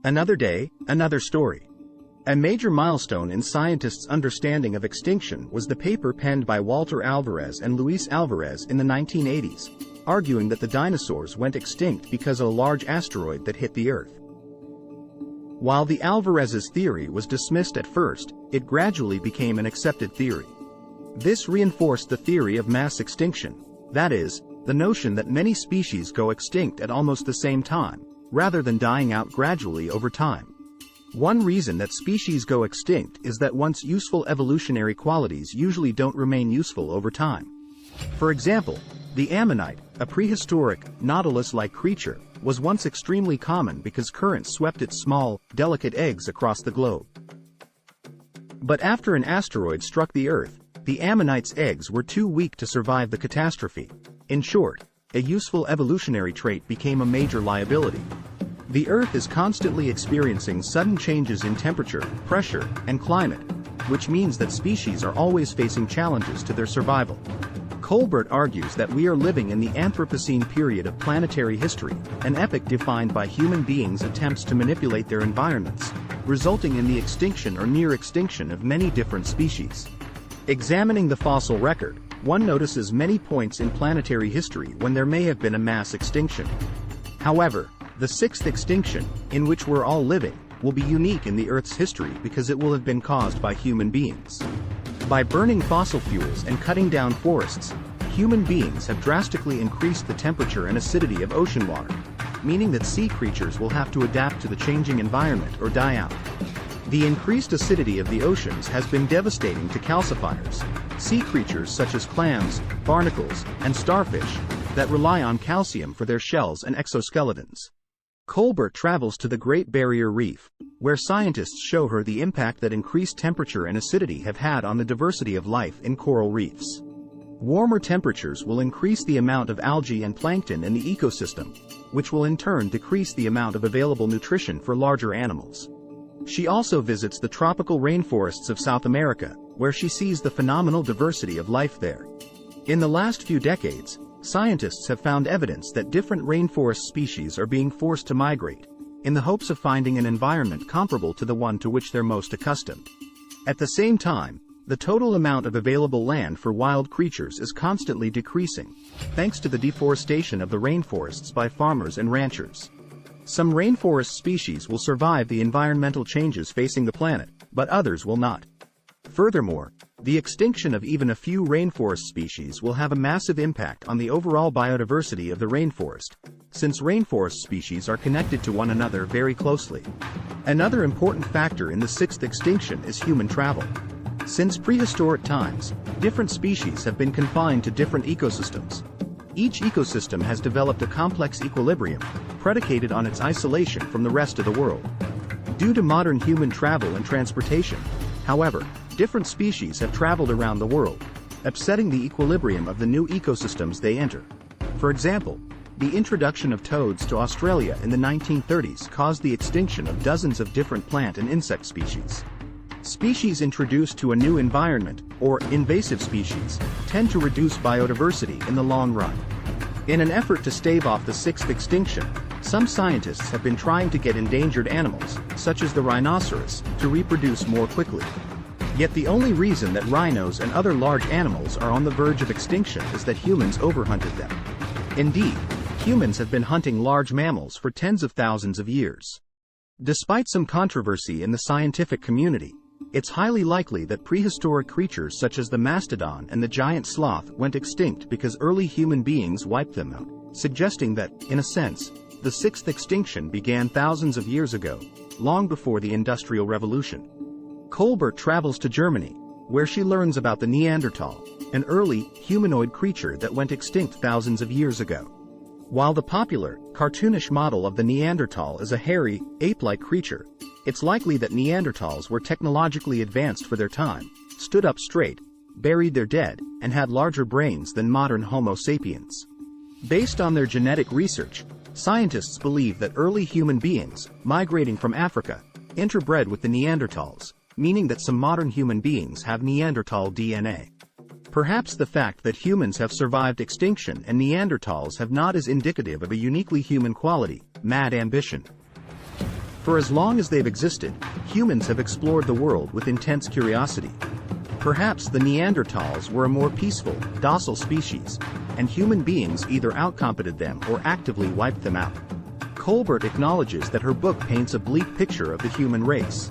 Another day, another story. A major milestone in scientists' understanding of extinction was the paper penned by Walter Alvarez and Luis Alvarez in the 1980s, arguing that the dinosaurs went extinct because of a large asteroid that hit the Earth. While the Alvarez's theory was dismissed at first, it gradually became an accepted theory. This reinforced the theory of mass extinction, that is, the notion that many species go extinct at almost the same time, rather than dying out gradually over time. One reason that species go extinct is that once useful evolutionary qualities usually don't remain useful over time. For example, the ammonite, a prehistoric, nautilus-like creature, was once extremely common because currents swept its small, delicate eggs across the globe. But after an asteroid struck the Earth, the ammonite's eggs were too weak to survive the catastrophe. In short, a useful evolutionary trait became a major liability. The Earth is constantly experiencing sudden changes in temperature, pressure, and climate, which means that species are always facing challenges to their survival. Kolbert argues that we are living in the Anthropocene period of planetary history, an epoch defined by human beings' attempts to manipulate their environments, resulting in the extinction or near extinction of many different species. Examining the fossil record, one notices many points in planetary history when there may have been a mass extinction. However, the sixth extinction, in which we're all living, will be unique in the Earth's history because it will have been caused by human beings. By burning fossil fuels and cutting down forests, human beings have drastically increased the temperature and acidity of ocean water, meaning that sea creatures will have to adapt to the changing environment or die out. The increased acidity of the oceans has been devastating to calcifiers, sea creatures such as clams, barnacles, and starfish, that rely on calcium for their shells and exoskeletons. Kolbert travels to the Great Barrier Reef, where scientists show her the impact that increased temperature and acidity have had on the diversity of life in coral reefs. Warmer temperatures will increase the amount of algae and plankton in the ecosystem, which will in turn decrease the amount of available nutrition for larger animals. She also visits the tropical rainforests of South America, where she sees the phenomenal diversity of life there. In the last few decades, scientists have found evidence that different rainforest species are being forced to migrate, in the hopes of finding an environment comparable to the one to which they're most accustomed. At the same time, the total amount of available land for wild creatures is constantly decreasing, thanks to the deforestation of the rainforests by farmers and ranchers. Some rainforest species will survive the environmental changes facing the planet, but others will not. Furthermore, the extinction of even a few rainforest species will have a massive impact on the overall biodiversity of the rainforest, since rainforest species are connected to one another very closely. Another important factor in the sixth extinction is human travel. Since prehistoric times, different species have been confined to different ecosystems. Each ecosystem has developed a complex equilibrium, predicated on its isolation from the rest of the world. Due to modern human travel and transportation, however, different species have traveled around the world, upsetting the equilibrium of the new ecosystems they enter. For example, the introduction of toads to Australia in the 1930s caused the extinction of dozens of different plant and insect species. Species introduced to a new environment, or invasive species, tend to reduce biodiversity in the long run. In an effort to stave off the sixth extinction, some scientists have been trying to get endangered animals, such as the rhinoceros, to reproduce more quickly. Yet the only reason that rhinos and other large animals are on the verge of extinction is that humans overhunted them. Indeed, humans have been hunting large mammals for tens of thousands of years. Despite some controversy in the scientific community, it's highly likely that prehistoric creatures such as the mastodon and the giant sloth went extinct because early human beings wiped them out, suggesting that, in a sense, the sixth extinction began thousands of years ago, long before the Industrial Revolution. Kolbert travels to Germany, where she learns about the Neanderthal, an early, humanoid creature that went extinct thousands of years ago. While the popular, cartoonish model of the Neanderthal is a hairy, ape-like creature, it's likely that Neanderthals were technologically advanced for their time, stood up straight, buried their dead, and had larger brains than modern Homo sapiens. Based on their genetic research, scientists believe that early human beings, migrating from Africa, interbred with the Neanderthals, meaning that some modern human beings have Neanderthal DNA. Perhaps the fact that humans have survived extinction and Neanderthals have not is indicative of a uniquely human quality, mad ambition. For as long as they've existed, humans have explored the world with intense curiosity. Perhaps the Neanderthals were a more peaceful, docile species, and human beings either outcompeted them or actively wiped them out. Kolbert acknowledges that her book paints a bleak picture of the human race.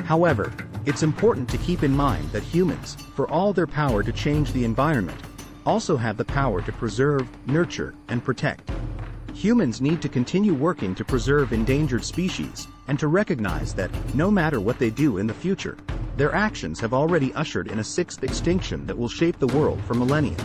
However, it's important to keep in mind that humans, for all their power to change the environment, also have the power to preserve, nurture, and protect. Humans need to continue working to preserve endangered species, and to recognize that, no matter what they do in the future, their actions have already ushered in a sixth extinction that will shape the world for millennia.